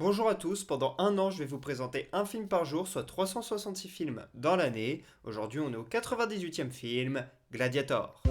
Bonjour à tous, pendant un an je vais vous présenter un film par jour, soit 366 films dans l'année. Aujourd'hui on est au 98e film, Gladiator.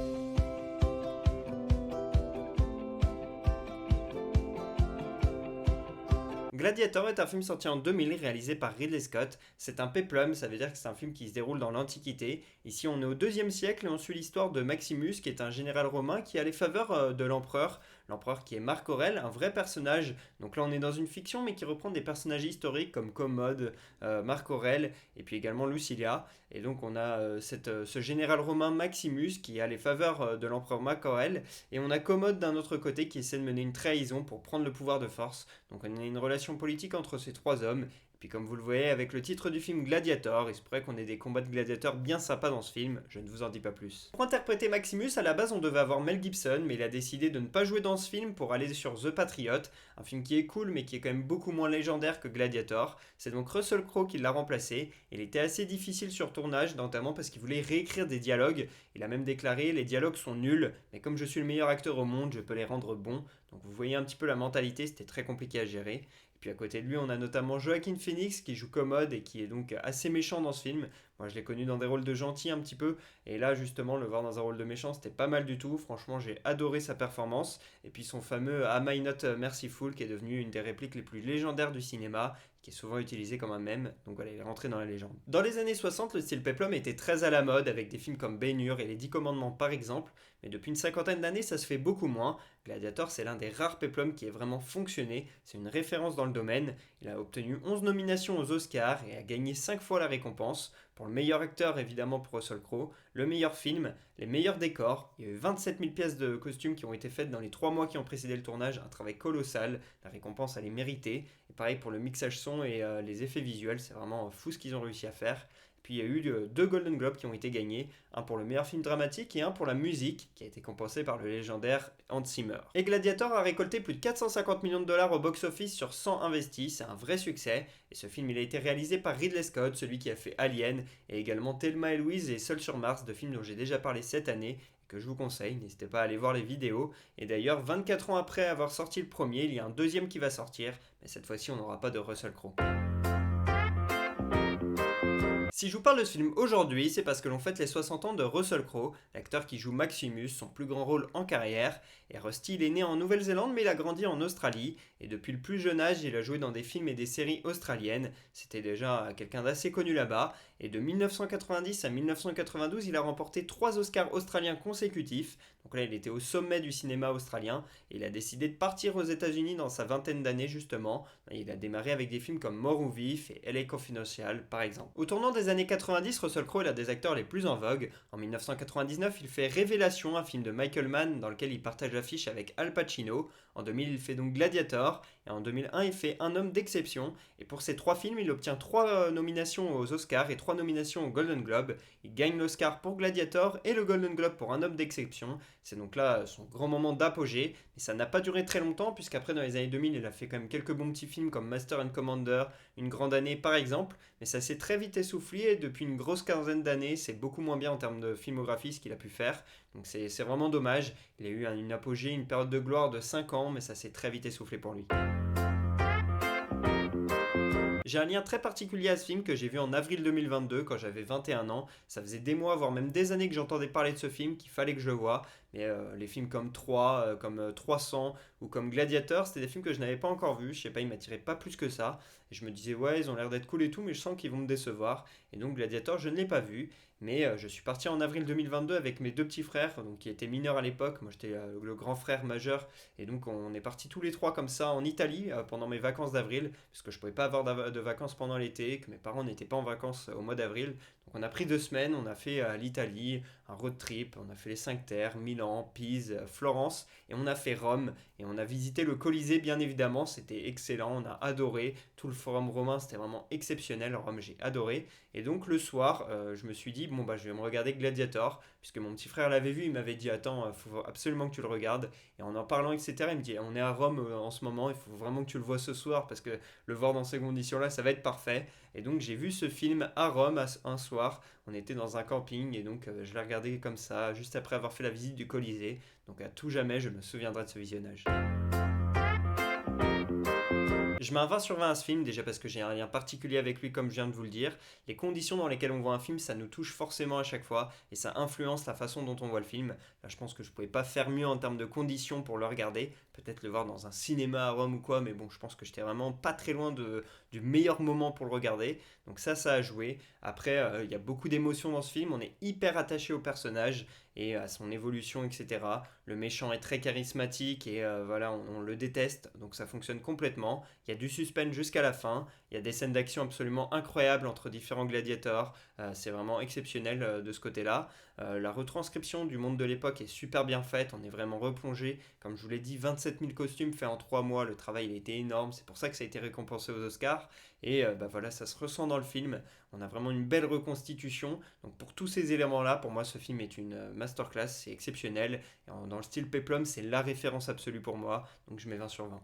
Gladiator est un film sorti en 2000 réalisé par Ridley Scott. C'est un péplum, ça veut dire que c'est un film qui se déroule dans l'Antiquité. Ici on est au 2e siècle et on suit l'histoire de Maximus qui est un général romain qui a les faveurs de l'empereur. L'empereur qui est Marc Aurèle, un vrai personnage. Donc là on est dans une fiction mais qui reprend des personnages historiques comme Commode, Marc Aurèle et puis également Lucilia. Et donc on a ce général romain Maximus qui a les faveurs de l'empereur Marc Aurèle. Et on a Commode d'un autre côté qui essaie de mener une trahison pour prendre le pouvoir de force. Donc on a une relation politique entre ces trois hommes. Et puis comme vous le voyez avec le titre du film Gladiator, il se pourrait qu'on ait des combats de gladiateurs bien sympas dans ce film, je ne vous en dis pas plus. Pour interpréter Maximus, à la base on devait avoir Mel Gibson, mais il a décidé de ne pas jouer dans ce film pour aller sur The Patriot, un film qui est cool mais qui est quand même beaucoup moins légendaire que Gladiator. C'est donc Russell Crowe qui l'a remplacé. Il était assez difficile sur tournage, notamment parce qu'il voulait réécrire des dialogues. Il a même déclaré les dialogues sont nuls, mais comme je suis le meilleur acteur au monde, je peux les rendre bons. Donc vous voyez un petit peu la mentalité, c'était très compliqué à gérer. Et puis à côté de lui, on a notamment Joaquin Phoenix qui joue Commode et qui est donc assez méchant dans ce film. Moi, je l'ai connu dans des rôles de gentil un petit peu. Et là, justement, le voir dans un rôle de méchant, c'était pas mal du tout. Franchement, j'ai adoré sa performance. Et puis son fameux Am I Not Merciful qui est devenu une des répliques les plus légendaires du cinéma, qui est souvent utilisé comme un mème. Donc voilà, il est rentré dans la légende. Dans les années 60, le style peplum était très à la mode avec des films comme Ben-Hur et Les 10 Commandements par exemple. Mais depuis une cinquantaine d'années, ça se fait beaucoup moins. Gladiator, c'est l'un des rares peplums qui ait vraiment fonctionné. C'est une référence dans le domaine. Il a obtenu 11 nominations aux Oscars et a gagné 5 fois la récompense. Pour le meilleur acteur, évidemment, pour Russell Crowe. Le meilleur film, les meilleurs décors. Il y a eu 27 000 pièces de costumes qui ont été faites dans les 3 mois qui ont précédé le tournage. Un travail colossal. La récompense, elle est méritée. Et pareil pour le mixage son et les effets visuels. C'est vraiment fou ce qu'ils ont réussi à faire. Puis il y a eu 2 Golden Globes qui ont été gagnés, un pour le meilleur film dramatique et un pour la musique, qui a été compensé par le légendaire Hans Zimmer. Et Gladiator a récolté plus de 450 millions de dollars au box-office sur 100 investis, c'est un vrai succès. Et ce film il a été réalisé par Ridley Scott, celui qui a fait Alien, et également Thelma et Louise et Seul sur Mars, deux films dont j'ai déjà parlé cette année, et que je vous conseille, n'hésitez pas à aller voir les vidéos. Et d'ailleurs, 24 ans après avoir sorti le premier, il y a un deuxième qui va sortir, mais cette fois-ci on n'aura pas de Russell Crowe. Si je vous parle de ce film aujourd'hui, c'est parce que l'on fête les 60 ans de Russell Crowe, l'acteur qui joue Maximus, son plus grand rôle en carrière. Et Rusty, il est né en Nouvelle-Zélande, mais il a grandi en Australie. Et depuis le plus jeune âge, il a joué dans des films et des séries australiennes. C'était déjà quelqu'un d'assez connu là-bas. Et de 1990 à 1992, il a remporté 3 Oscars australiens consécutifs. Donc là, il était au sommet du cinéma australien. Et il a décidé de partir aux États-Unis dans sa vingtaine d'années, justement. Il a démarré avec des films comme Mort ou Vif et LA Confidential, par exemple. Au tournant des années 90, Russell Crowe est l'un des acteurs les plus en vogue. En 1999, il fait Révélation, un film de Michael Mann dans lequel il partage l'affiche avec Al Pacino. En 2000, il fait donc Gladiator. Et en 2001, il fait Un homme d'exception. Et pour ces 3 films, il obtient 3 nominations aux Oscars et 3 nominations au Golden Globe. Il gagne l'Oscar pour Gladiator et le Golden Globe pour Un homme d'exception. C'est donc là son grand moment d'apogée. Mais ça n'a pas duré très longtemps, puisqu'après, dans les années 2000, il a fait quand même quelques bons petits films comme Master and Commander, Une grande année par exemple. Mais ça s'est très vite essoufflé et depuis une grosse quinzaine d'années, c'est beaucoup moins bien en termes de filmographie ce qu'il a pu faire. Donc c'est vraiment dommage. Il a eu une apogée, une période de gloire de 5 ans, mais ça s'est très vite essoufflé pour lui. J'ai un lien très particulier à ce film que j'ai vu en avril 2022 quand j'avais 21 ans. Ça faisait des mois, voire même des années que j'entendais parler de ce film, qu'il fallait que je le voie. Mais les films comme 3, comme 300 ou comme Gladiator, c'était des films que je n'avais pas encore vus. Je sais pas, ils m'attiraient pas plus que ça. Et je me disais, ouais, ils ont l'air d'être cool et tout, mais je sens qu'ils vont me décevoir. Et donc Gladiator, je ne l'ai pas vu. Mais je suis parti en avril 2022 avec mes 2 petits frères, donc, qui étaient mineurs à l'époque. Moi, j'étais le grand frère majeur. Et donc, on est partis tous les 3 comme ça en Italie pendant mes vacances d'avril. Parce que je pouvais pas avoir de vacances pendant l'été, que mes parents n'étaient pas en vacances au mois d'avril. Donc, on a pris 2 semaines. On a fait l'Italie, un road trip. On a fait les 5 terres, Milan, Pise, Florence. Et on a fait Rome. Et on a visité le Colisée, bien évidemment. C'était excellent. On a adoré. Tout le forum romain, c'était vraiment exceptionnel. Rome, j'ai adoré. Et donc, le soir, je me suis dit, bon bah je vais me regarder Gladiator, puisque mon petit frère l'avait vu, il m'avait dit attends, faut absolument que tu le regardes. Et en parlant, etc., il me dit on est à Rome en ce moment, il faut vraiment que tu le vois ce soir, parce que le voir dans ces conditions-là, ça va être parfait. Et donc j'ai vu ce film à Rome un soir, on était dans un camping, et donc je l'ai regardé comme ça, juste après avoir fait la visite du Colisée. Donc à tout jamais, je me souviendrai de ce visionnage. Je mets un 20 sur 20 à ce film, déjà parce que j'ai un lien particulier avec lui, comme je viens de vous le dire. Les conditions dans lesquelles on voit un film, ça nous touche forcément à chaque fois, et ça influence la façon dont on voit le film. Là, je pense que je pouvais pas faire mieux en termes de conditions pour le regarder. Peut-être le voir dans un cinéma à Rome ou quoi, mais bon, je pense que j'étais vraiment pas très loin du meilleur moment pour le regarder. Donc ça a joué. Après, il y a beaucoup d'émotions dans ce film, on est hyper attaché au personnage et à son évolution, etc. Le méchant est très charismatique et voilà, on le déteste, donc ça fonctionne complètement. Il y a du suspense jusqu'à la fin, il y a des scènes d'action absolument incroyables entre différents gladiateurs, c'est vraiment exceptionnel de ce côté-là. La retranscription du monde de l'époque est super bien faite, on est vraiment replongé. Comme je vous l'ai dit, 27 000 costumes faits en 3 mois, le travail il a été énorme, c'est pour ça que ça a été récompensé aux Oscars. Et bah voilà, ça se ressent dans le film, on a vraiment une belle reconstitution. Donc pour tous ces éléments-là, pour moi ce film est une masterclass, c'est exceptionnel. Et dans le style Peplum, c'est la référence absolue pour moi, donc je mets 20 sur 20.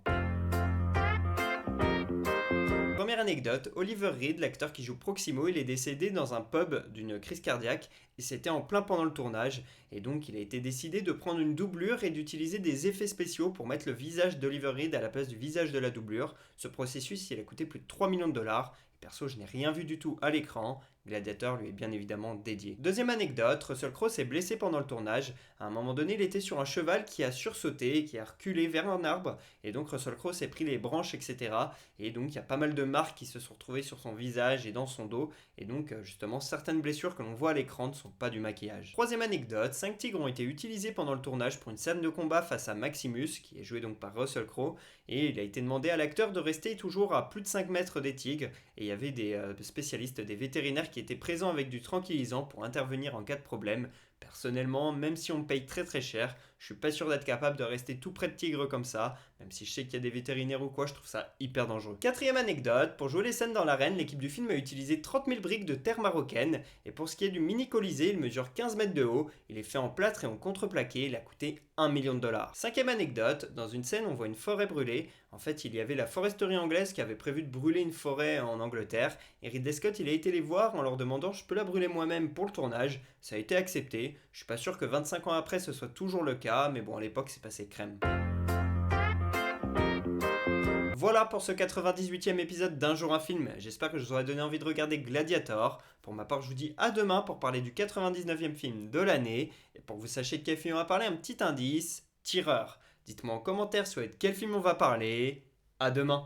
Première anecdote, Oliver Reed, l'acteur qui joue Proximo, il est décédé dans un pub d'une crise cardiaque et c'était en plein pendant le tournage et donc il a été décidé de prendre une doublure et d'utiliser des effets spéciaux pour mettre le visage d'Oliver Reed à la place du visage de la doublure. Ce processus, il a coûté plus de 3 millions de dollars. Perso, je n'ai rien vu du tout à l'écran. Gladiator lui est bien évidemment dédié. Deuxième anecdote, Russell Crowe s'est blessé pendant le tournage. À un moment donné, il était sur un cheval qui a sursauté, qui a reculé vers un arbre, et donc Russell Crowe s'est pris les branches, etc. Et donc il y a pas mal de marques qui se sont retrouvées sur son visage et dans son dos, et donc justement certaines blessures que l'on voit à l'écran ne sont pas du maquillage. Troisième anecdote, 5 tigres ont été utilisés pendant le tournage pour une scène de combat face à Maximus, qui est joué donc par Russell Crowe, et il a été demandé à l'acteur de rester toujours à plus de 5 mètres des tigres, et il y avait des spécialistes, des vétérinaires qui étaient présents avec du tranquillisant pour intervenir en cas de problème. Personnellement, même si on me paye très très cher, je suis pas sûr d'être capable de rester tout près de tigres comme ça, même si je sais qu'il y a des vétérinaires ou quoi, je trouve ça hyper dangereux. Quatrième anecdote, pour jouer les scènes dans l'arène, l'équipe du film a utilisé 30 000 briques de terre marocaine, et pour ce qui est du mini colisée, il mesure 15 mètres de haut, il est fait en plâtre et en contreplaqué, il a coûté 1 million de dollars. Cinquième anecdote, dans une scène on voit une forêt brûlée, en fait il y avait la foresterie anglaise qui avait prévu de brûler une forêt en Angleterre, et Ridley Scott il a été les voir en leur demandant je peux la brûler moi-même pour le tournage, ça a été accepté, je suis pas sûr que 25 ans après ce soit toujours le cas, mais bon à l'époque c'est passé crème. Voilà pour ce 98e épisode d'Un jour un film. J'espère que je vous aurai donné envie de regarder Gladiator. Pour ma part, je vous dis à demain pour parler du 99e film de l'année. Et pour que vous sachiez de quel film on va parler, un petit indice, Tireur. Dites-moi en commentaire sur quel film on va parler. À demain.